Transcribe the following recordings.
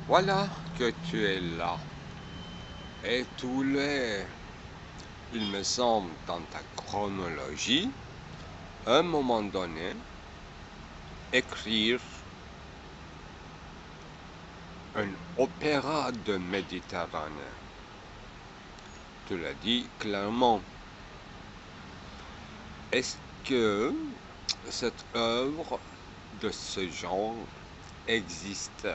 Voilà que tu es là. Et tu voulais, il me semble, dans ta chronologie, à un moment donné, écrire un opéra de Méditerranée. Tu l'as dit clairement. Est-ce que cette œuvre de ce genre existe?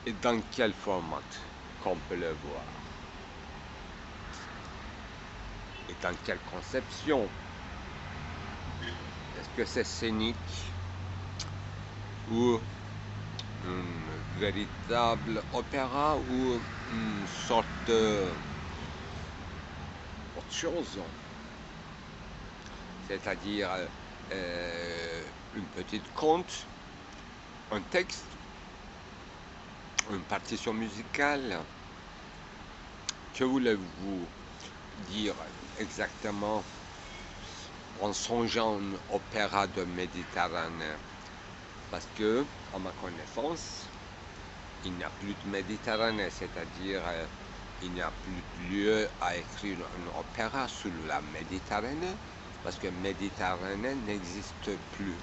Et dans quel format qu'on peut le voir? Et dans quelle conception? Est-ce que c'est scénique ou un véritable opéra ou une sorte de autre chose? C'est-à-dire une petite conte, un texte, une partition musicale. Que voulez-vous dire exactement en songeant un opéra de Méditerranée? Parce que, à ma connaissance, il n'y a plus de Méditerranée, c'est-à-dire il n'y a plus de lieu à écrire un opéra sur la Méditerranée, parce que Méditerranée n'existe plus.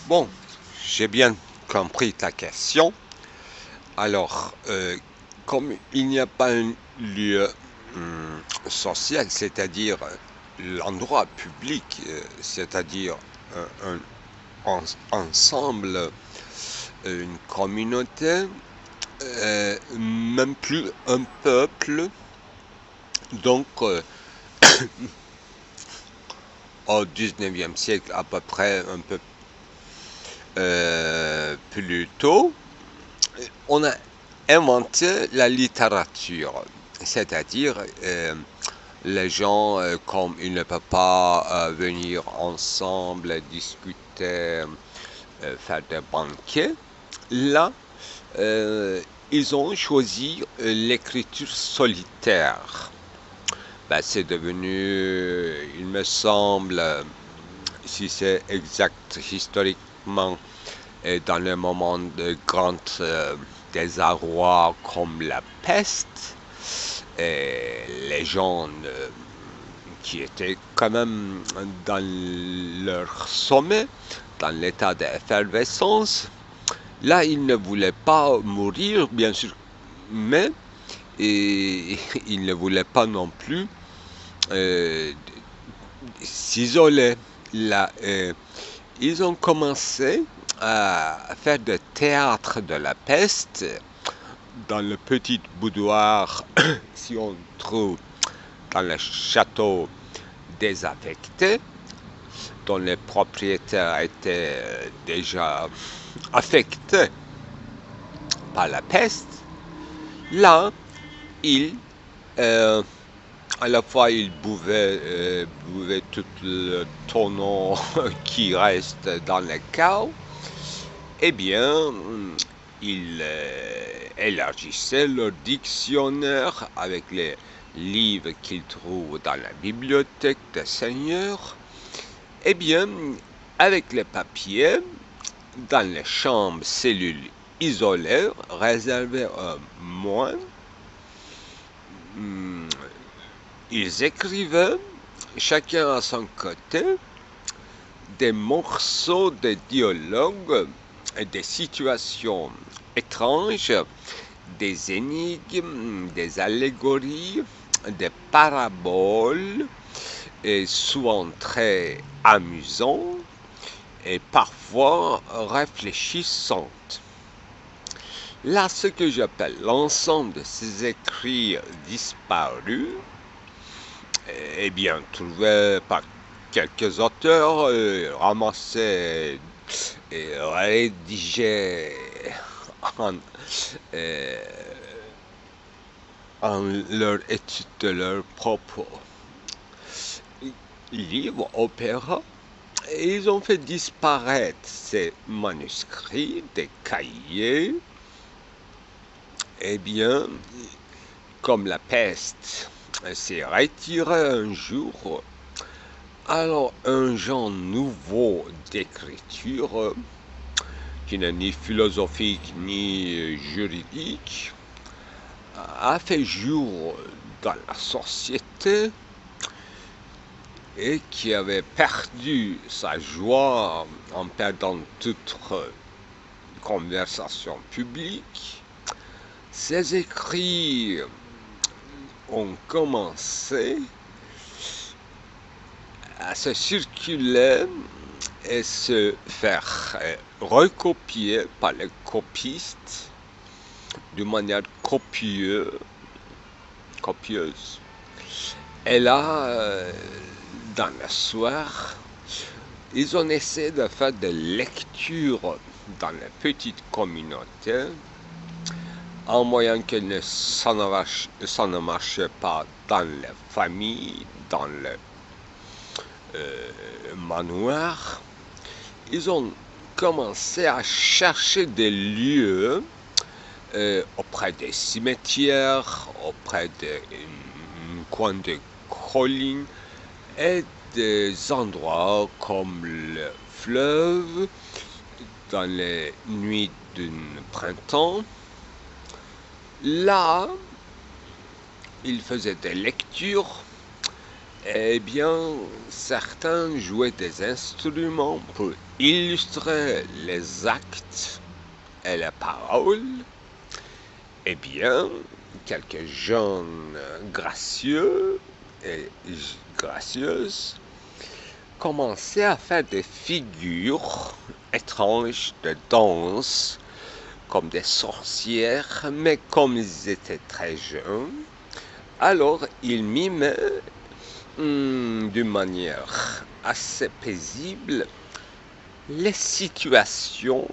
Bon, j'ai bien compris ta question. Alors, comme il n'y a pas un lieu social, c'est-à-dire l'endroit public, c'est-à-dire un ensemble, une communauté, même plus un peuple, donc au 19e siècle à peu près, un peu plus tôt, on a inventé la littérature, c'est-à-dire les gens, comme ils ne peuvent pas venir ensemble discuter, faire des banquets, là, ils ont choisi l'écriture solitaire. Ben, c'est devenu, il me semble, si c'est exact historiquement, dans le moment de grand désarroi comme la peste, les gens qui étaient quand même dans leur sommet, dans l'état d'effervescence, là, ils ne voulaient pas mourir, bien sûr, mais ils ne voulaient pas non plus s'isoler. Là, ils ont commencé à faire du théâtre de la peste dans le petit boudoir, si on trouve dans le château désaffecté, dont les propriétaires étaient déjà affectés par la peste. Là, ils, à la fois, ils buvaient tout le tonneau qui reste dans le chaos, eh bien, ils élargissaient leur dictionnaire avec les livres qu'ils trouvent dans la bibliothèque des seigneurs. Eh bien, avec les papiers, dans les chambres, cellules isolées, réservées à moi, ils écrivaient, chacun à son côté, des morceaux de dialogues et des situations étranges, des énigmes, des allégories, des paraboles, et souvent très amusantes et parfois réfléchissantes. Là, ce que j'appelle l'ensemble de ces écrits disparus, eh bien, trouvés par quelques auteurs, ramassés et rédigés en, en leur étude de leur propre livre, opéra, et ils ont fait disparaître ces manuscrits, des cahiers. Eh bien, comme la peste s'est retirée un jour, Alors, un genre nouveau d'écriture qui n'est ni philosophique ni juridique a fait jour dans la société et qui avait perdu sa joie en perdant toute conversation publique. Ces écrits ont commencé à se circuler et se faire recopier par les copistes de manière copieuse. Et là, dans le soir, ils ont essayé de faire des lectures dans les petites communautés, en moyen que ça ne marchait pas dans les familles, dans les manoirs. Ils ont commencé à chercher des lieux auprès des cimetières, auprès des coins de collines et des endroits comme le fleuve dans les nuits du printemps. Là, ils faisaient des lectures. Eh bien, certains jouaient des instruments pour illustrer les actes et les paroles. Eh bien, quelques jeunes gracieux et gracieuses commençaient à faire des figures étranges de danse, comme des sorcières, mais comme ils étaient très jeunes, alors ils mimaient d'une manière assez paisible les situations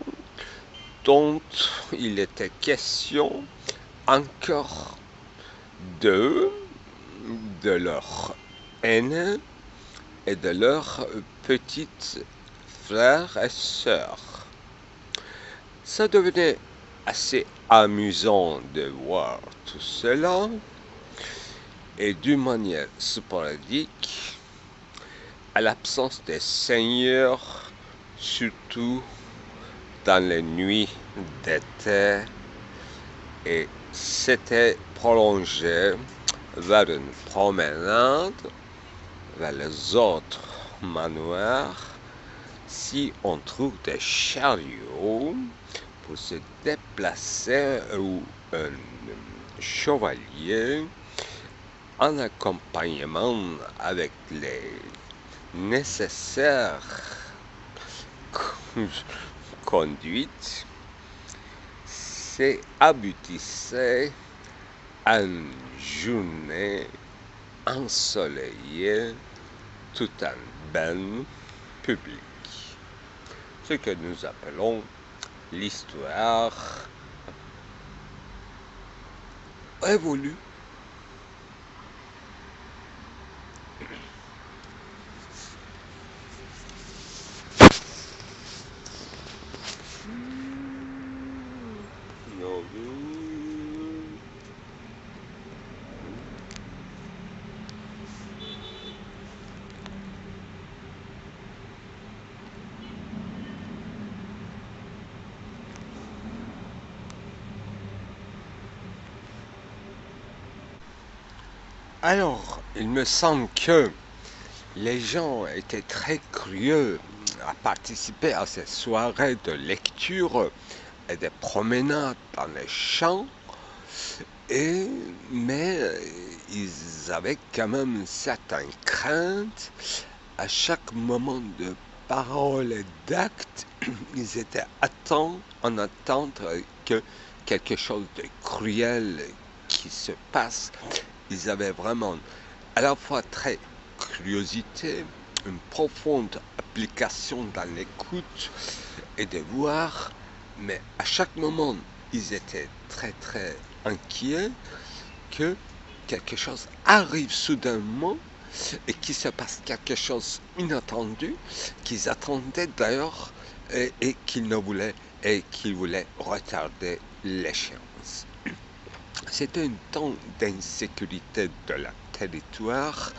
dont il était question encore d'eux, de leurs aînés et de leurs petites frères et sœurs. Ça devenait assez amusant de voir tout cela, et d'une manière sporadique, à l'absence des seigneurs, surtout dans les nuits d'été, et s'était prolongé vers une promenade vers les autres manoirs si on trouve des chariots pour se déplacer ou un chevalier en accompagnement avec les nécessaires conduites, c'est aboutissait à une journée ensoleillée tout en bain public. Ce que nous appelons l'histoire évolue. Alors, il me semble que les gens étaient très curieux à participer à ces soirées de lecture et de promenades dans les champs, mais ils avaient quand même une certaine crainte. À chaque moment de parole et d'acte, ils étaient en attente que quelque chose de cruel qui se passe. Ils avaient vraiment à la fois très curiosité, une profonde application dans l'écoute et de voir, mais à chaque moment, ils étaient très très inquiets que quelque chose arrive soudainement et qu'il se passe quelque chose inattendu qu'ils attendaient d'ailleurs et qu'ils voulaient retarder l'échéance. C'était un temps d'insécurité de la territoire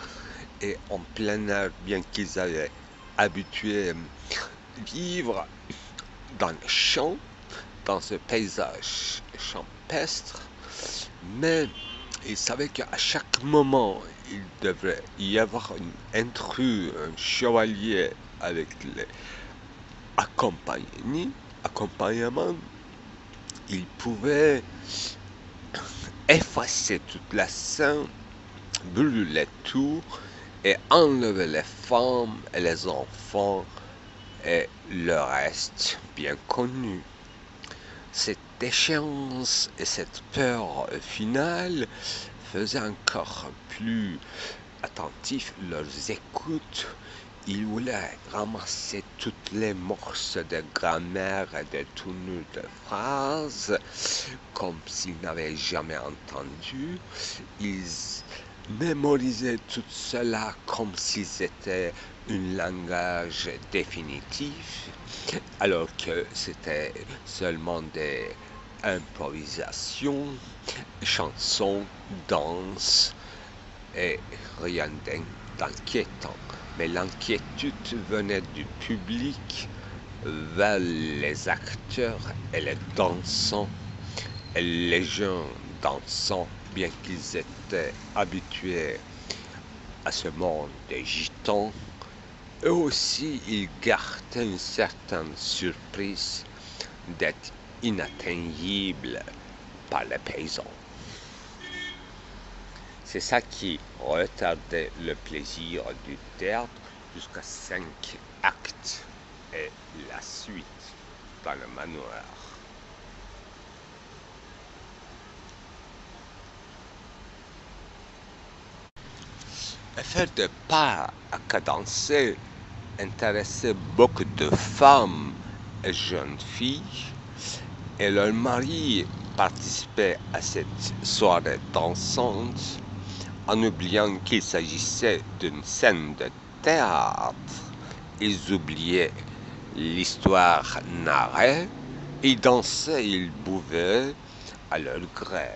et en plein air, bien qu'ils avaient habitué vivre dans les champs, dans ce paysage champestre, mais ils savaient qu'à chaque moment, il devrait y avoir un intrus, un chevalier avec l'accompagnement. Il pouvait effacer toute la scène, brûler tout et enlever les femmes et les enfants et le reste bien connu. Cette déchéance et cette peur finale faisaient encore plus attentifs leurs écoutes. Ils voulaient ramasser toutes les morceaux de grammaire et de tournure de phrases comme s'ils n'avaient jamais entendu. Ils mémorisaient tout cela comme si c'était un langage définitif, alors que c'était seulement des improvisations, chansons, danses et rien d'inquiétant. Mais l'inquiétude venait du public vers les acteurs et les dansants. Et les gens dansant, bien qu'ils étaient habitués à ce monde des gitans, eux aussi ils gardaient une certaine surprise d'être inatteignables par les paysans. C'est ça qui retardait le plaisir du théâtre jusqu'à 5 actes et la suite dans le manoir. Faire des pas à cadencer intéressait beaucoup de femmes et jeunes filles, et leurs maris participaient à cette soirée dansante en oubliant qu'il s'agissait d'une scène de théâtre. Ils oubliaient l'histoire narrée, ils dansaient, ils buvaient à leur gré.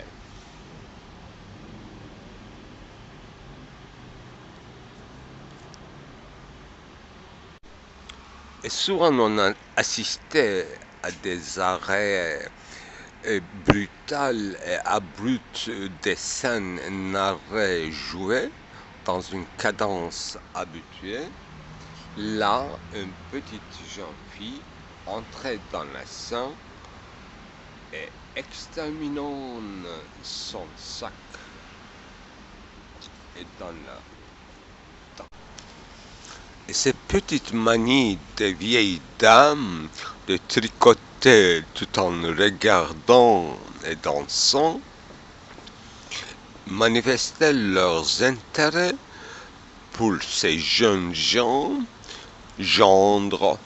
Et souvent on assistait à des arrêts brutales et abrupts des scènes narrées jouées dans une cadence habituée. Là, une petite jeune fille entrait dans la scène et exterminant son sac et et ces petites manies de vieilles dames de tricoter tout en regardant et dansant manifestaient leurs intérêts pour ces jeunes gens, gendres,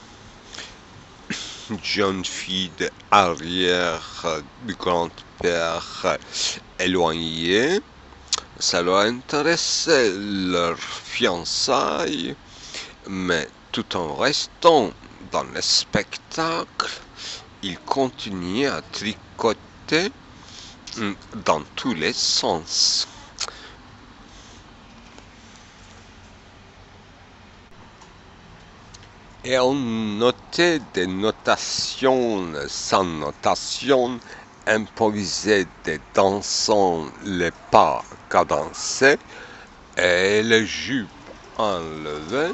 jeunes filles d'arrière du grand-père éloigné. Ça leur intéressait leur fiançailles, mais tout en restant dans le spectacle, ils continuaient à tricoter dans tous les sens. Et on notait des notations sans notation, improvisées des dansants, les pas cadencés et les jupes enlevées.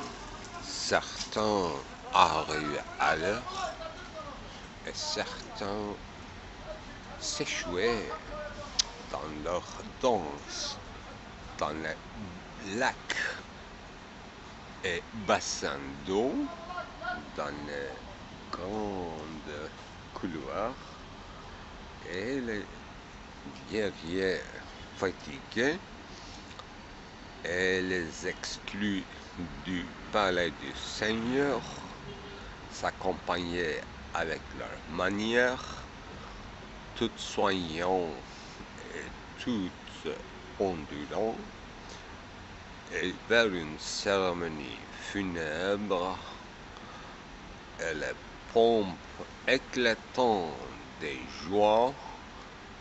Certains arrivaient à l'heure et certains s'échouaient dans leur danse, dans les lacs et bassins d'eau, dans les grandes couloirs, et les guerriers fatigués et les exclus du palais du Seigneur s'accompagnaient avec leur manière, toutes soignantes et toutes ondulantes, et vers une cérémonie funèbre et les pompes éclatantes des joies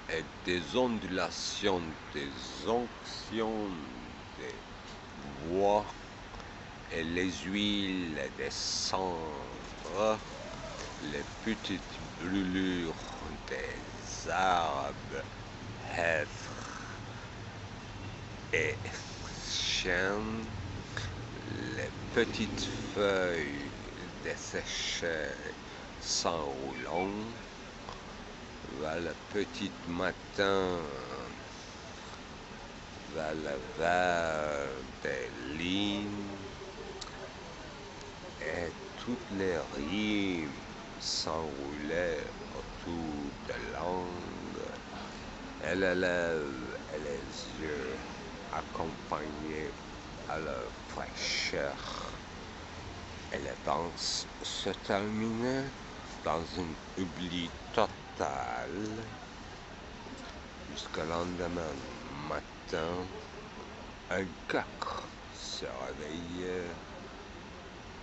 et des ondulations des onctions des bois et les huiles des cendres, les petites brûlures des arbres, hêtres et chênes, les petites feuilles desséchées s'enroulant vers le petit matin, vers le vert des lignes, et toutes les rimes s'enroulaient autour de l'angle, et les lèvres et les yeux accompagnés à leur fraîcheur. Et les danses se terminaient dans un oubli total jusqu'au lendemain matin. Un coq se réveillait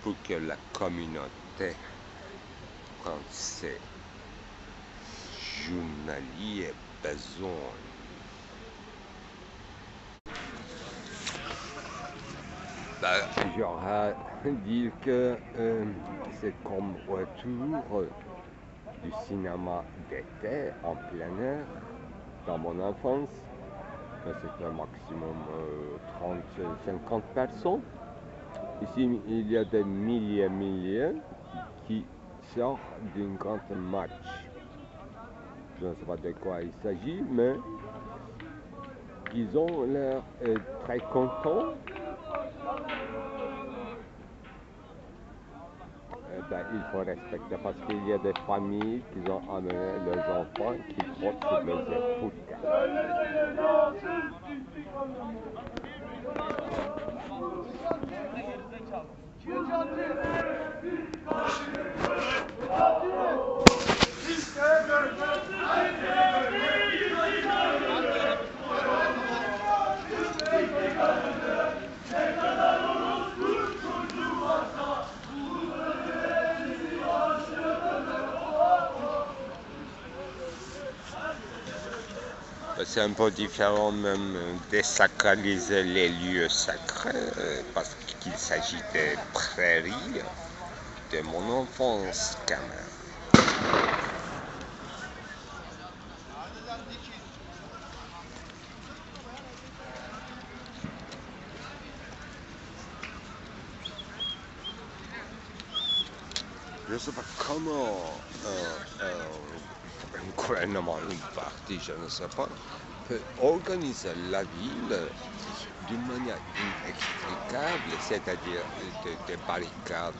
pour que la communauté prenne ses journaliers besoins. J'aurais dit que c'est comme retour du cinéma d'été en plein air dans mon enfance. C'était un maximum 30-50 personnes. Ici, il y a des milliers qui sortent d'un grand match. Je ne sais pas de quoi il s'agit, mais ils ont l'air très contents. Il faut respecter parce qu'il y a des familles qui ont amené leurs enfants qui trottent sur les épaules. C'est un peu différent même désacraliser les lieux sacrés parce qu'il s'agit des prairies de mon enfance quand même. Je ne sais pas comment un gouvernement, une partie, je ne sais pas, peut organiser la ville d'une manière inextricable, c'est-à-dire des barricades,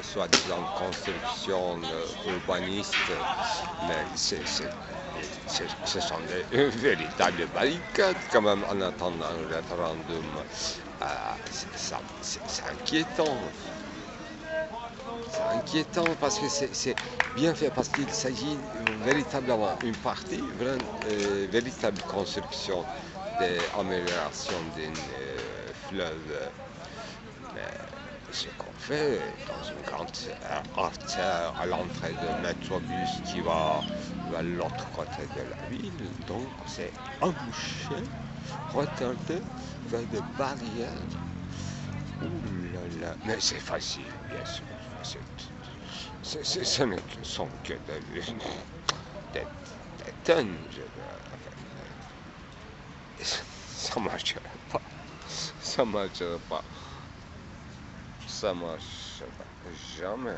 soi-disant construction urbaniste, mais ce sont des véritables barricades quand même en attendant un référendum. C'est inquiétant. C'est inquiétant parce que c'est bien fait, parce qu'il s'agit véritablement d'une partie, véritable construction d'amélioration d'un fleuve. Mais ce qu'on fait dans une grande artère à l'entrée de métrobus qui va vers l'autre côté de la ville, donc c'est embouché, retardé vers des barrières. Ouh là là, mais c'est facile, bien sûr. Ce ne sont que des tonnes, ça ne marchera pas. Ça ne marchera pas. Ça ne marchera jamais.